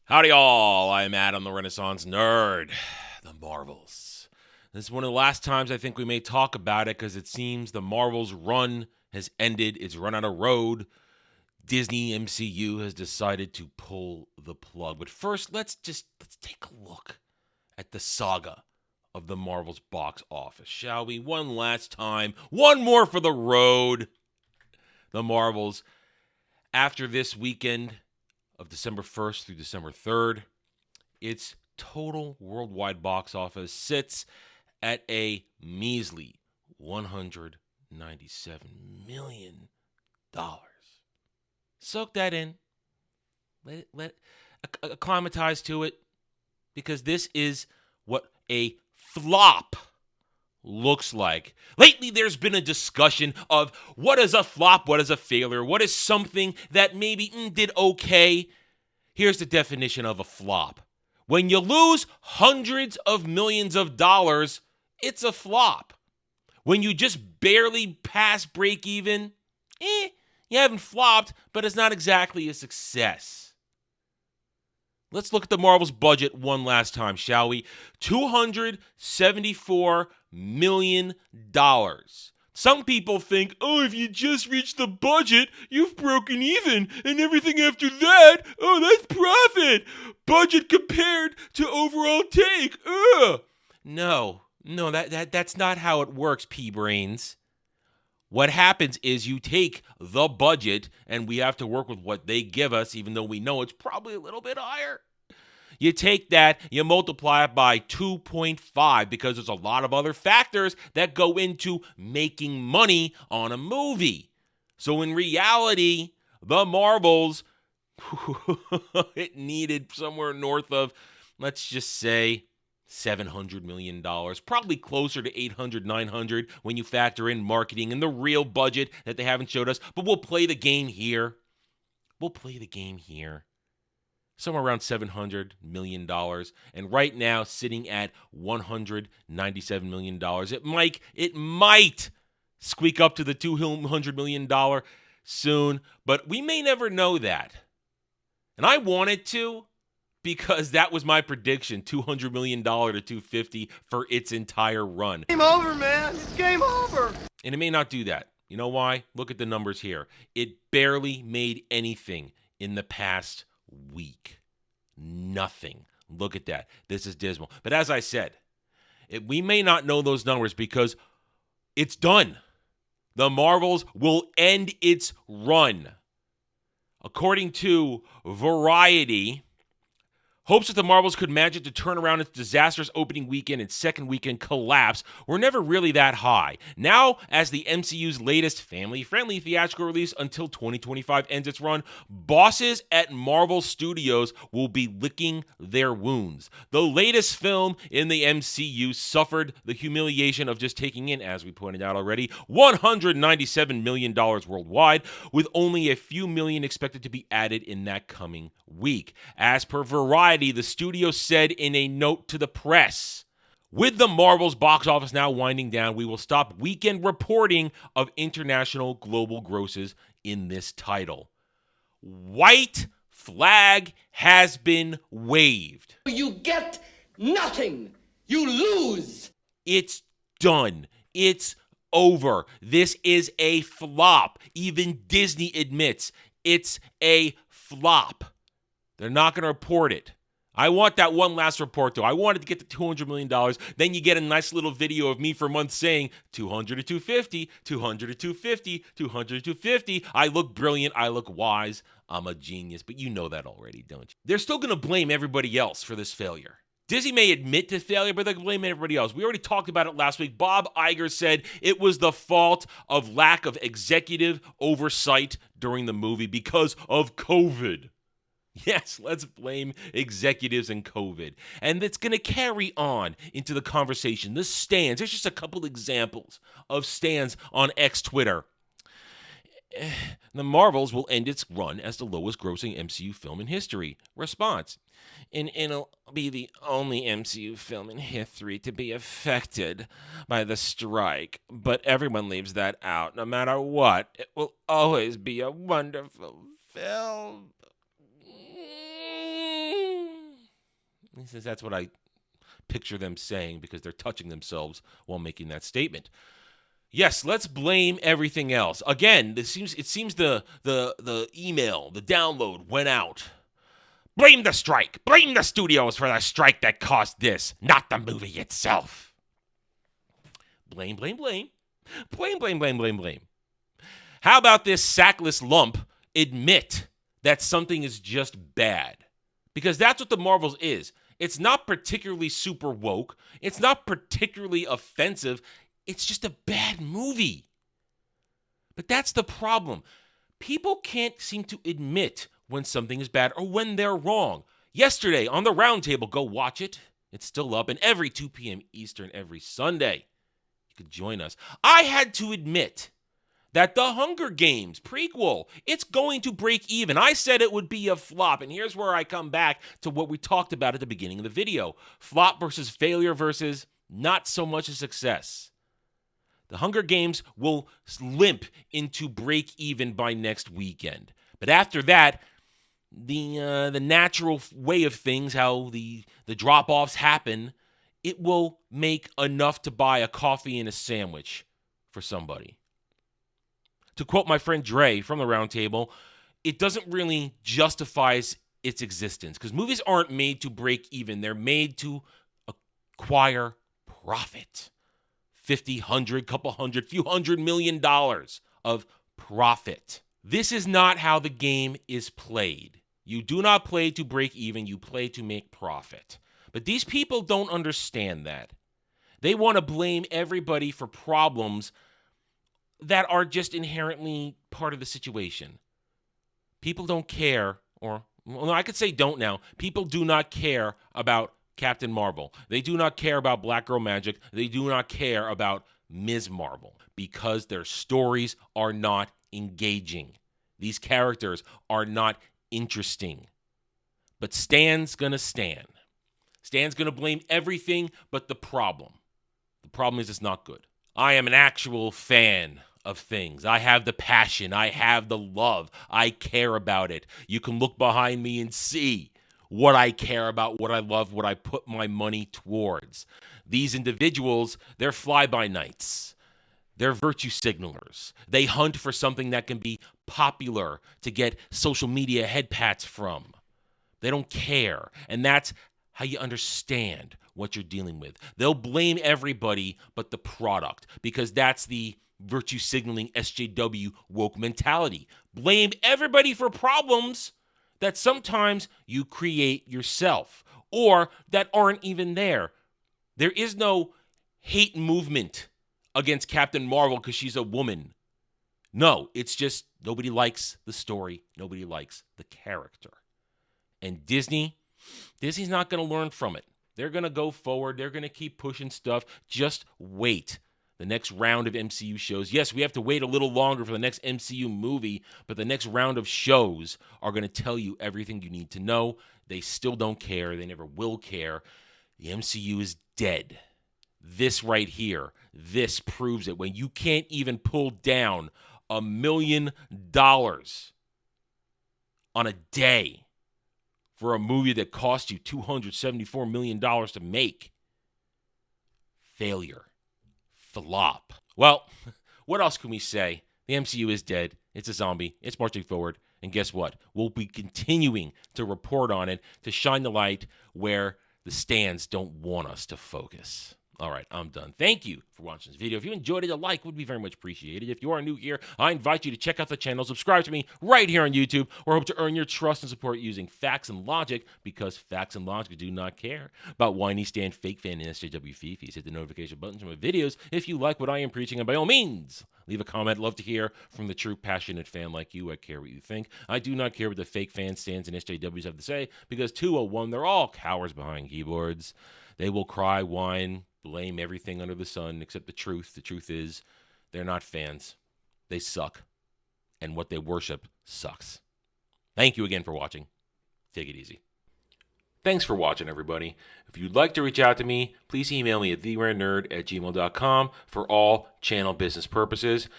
Howdy all, I'm Adam the Renaissance Nerd. The Marvels. This is one of the last times I think we may talk about it because it seems the Marvels run has ended. It's run out of road. Disney MCU has decided to pull the plug. But first, let's take a look at the saga of the Marvels box office, shall we? One last time. One more for the road. The Marvels, after this weekend of December 1st through December 3rd, its total worldwide box office sits at a measly $197 million. Soak that in. Let acclimatize to it, because this is what a flop looks like. Lately, there's been a discussion of what is a flop, what is a failure, what is something that maybe did okay. Here's the definition of a flop. When you lose hundreds of millions of dollars, it's a flop. When you just barely pass break even, you haven't flopped, but it's not exactly a success. Let's look at the Marvel's budget one last time, shall we? $274 million. Some people think, if you just reach the budget, you've broken even, and everything after that, that's profit. Budget compared to overall take. No, that's not how it works, pea-brains. What happens is you take the budget, and we have to work with what they give us, even though we know it's probably a little bit higher. You take that, you multiply it by 2.5, because there's a lot of other factors that go into making money on a movie. So in reality, the Marvels, it needed somewhere north of, let's just say, $700 million, probably closer to 800, 900 when you factor in marketing and the real budget that they haven't showed us. But we'll play the game here. Somewhere around $700 million. And right now, sitting at $197 million. It might squeak up to the $200 million soon, but we may never know that. And I want it to, because that was my prediction, $200 million to $250 for its entire run. Game over, man. It's game over. And it may not do that. You know why? Look at the numbers here. It barely made anything in the past week. Nothing. Look at that. This is dismal. But as I said, we may not know those numbers because it's done. The Marvels will end its run. According to Variety, hopes that the Marvels could manage to turn around its disastrous opening weekend and second weekend collapse were never really that high. Now, as the MCU's latest family-friendly theatrical release until 2025 ends its run, bosses at Marvel Studios will be licking their wounds. The latest film in the MCU suffered the humiliation of just taking in, as we pointed out already, $197 million worldwide, with only a few million expected to be added in that coming week. As per Variety, the studio said in a note to the press, with the Marvel's box office now winding down, we will stop weekend reporting of international global grosses in this title. White flag has been waved. You get nothing. You lose. It's done. It's over. This is a flop. Even Disney admits it's a flop. They're not going to report it. I want that one last report, though. I wanted to get to $200 million. Then you get a nice little video of me for months saying 200 to 250, 200 to 250, 200 to 250. I look brilliant. I look wise. I'm a genius. But you know that already, don't you? They're still going to blame everybody else for this failure. Disney may admit to failure, but they're going to blame everybody else. We already talked about it last week. Bob Iger said it was the fault of lack of executive oversight during the movie because of COVID. Yes, let's blame executives and COVID. And it's going to carry on into the conversation. The stands, there's just a couple examples of stands on X Twitter. The Marvels will end its run as the lowest grossing MCU film in history. Response. And it'll be the only MCU film in history to be affected by the strike. But everyone leaves that out. No matter what, it will always be a wonderful film. He says that's what I picture them saying because they're touching themselves while making that statement. Yes, let's blame everything else. Again, it seems the email, the download went out. Blame the strike. Blame the studios for the strike that caused this, not the movie itself. Blame, blame, blame. Blame, blame, blame, blame, blame. How about this sackless lump admit that something is just bad? Because that's what the Marvels is. It's not particularly super woke. It's not particularly offensive. It's just a bad movie. But that's the problem. People can't seem to admit when something is bad or when they're wrong. Yesterday on the Roundtable, go watch it. It's still up, and every 2 p.m. Eastern every Sunday. You could join us. I had to admit that the Hunger Games prequel, it's going to break even. I said it would be a flop, and here's where I come back to what we talked about at the beginning of the video. Flop versus failure versus not so much a success. The Hunger Games will limp into break even by next weekend. But after that, the natural way of things, how the drop-offs happen, it will make enough to buy a coffee and a sandwich for somebody. To quote my friend Dre from the Roundtable, it doesn't really justify its existence because movies aren't made to break even. They're made to acquire profit. 50, 100, couple hundred, few $100 million of profit. This is not how the game is played. You do not play to break even, you play to make profit. But these people don't understand that. They want to blame everybody for problems that are just inherently part of the situation. People don't care, or, well, I could say don't now. People do not care about Captain Marvel. They do not care about Black Girl Magic. They do not care about Ms. Marvel because their stories are not engaging. These characters are not interesting. But Stan's gonna stand. Stan's gonna blame everything but the problem. The problem is it's not good. I am an actual fan of things. I have the passion. I have the love. I care about it. You can look behind me and see what I care about, what I love, what I put my money towards. These individuals, they're fly-by-nights. They're virtue signalers. They hunt for something that can be popular to get social media head pats from. They don't care. And that's how you understand what you're dealing with. They'll blame everybody but the product because that's the virtue signaling SJW woke mentality. Blame everybody for problems that sometimes you create yourself or that aren't even there. There is no hate movement against Captain Marvel because she's a woman. No, it's just nobody likes the story. Nobody likes the character. And Disney's not going to learn from it. They're going to go forward. They're going to keep pushing stuff. Just wait. The next round of MCU shows. Yes, we have to wait a little longer for the next MCU movie, but the next round of shows are going to tell you everything you need to know. They still don't care. They never will care. The MCU is dead. This right here, this proves it. When you can't even pull down $1 million on a day for a movie that cost you $274 million to make, failure. Flop. Well, what else can we say? The MCU is dead. It's a zombie. It's marching forward. And guess what? We'll be continuing to report on it to shine the light where the stands don't want us to focus. All right, I'm done. Thank you for watching this video. If you enjoyed it, a like would be very much appreciated. If you are new here, I invite you to check out the channel, subscribe to me right here on YouTube, or hope to earn your trust and support using facts and logic, because facts and logic do not care about whiny Stan, fake fan, and SJW fifis. Hit the notification buttons for my videos if you like what I am preaching, and by all means, leave a comment. Love to hear from the true passionate fan like you. I care what you think. I do not care what the fake fan stands and SJWs have to say, because 201, they're all cowards behind keyboards. They will cry, whine, blame everything under the sun except the truth. The truth is they're not fans. They suck. And what they worship sucks. Thank you again for watching. Take it easy. Thanks for watching, everybody. If you'd like to reach out to me, please email me at therarenerd@gmail.com for all channel business purposes.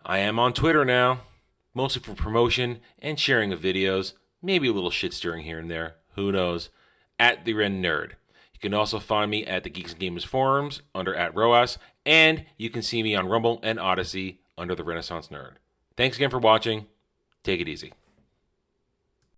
I am on Twitter now, mostly for promotion and sharing of videos, maybe a little shit stirring here and there. Who knows? at The Ren Nerd. You can also find me at the Geeks and Gamers forums under @ROAS, and you can see me on Rumble and Odyssey under The Renaissance Nerd. Thanks again for watching. Take it easy.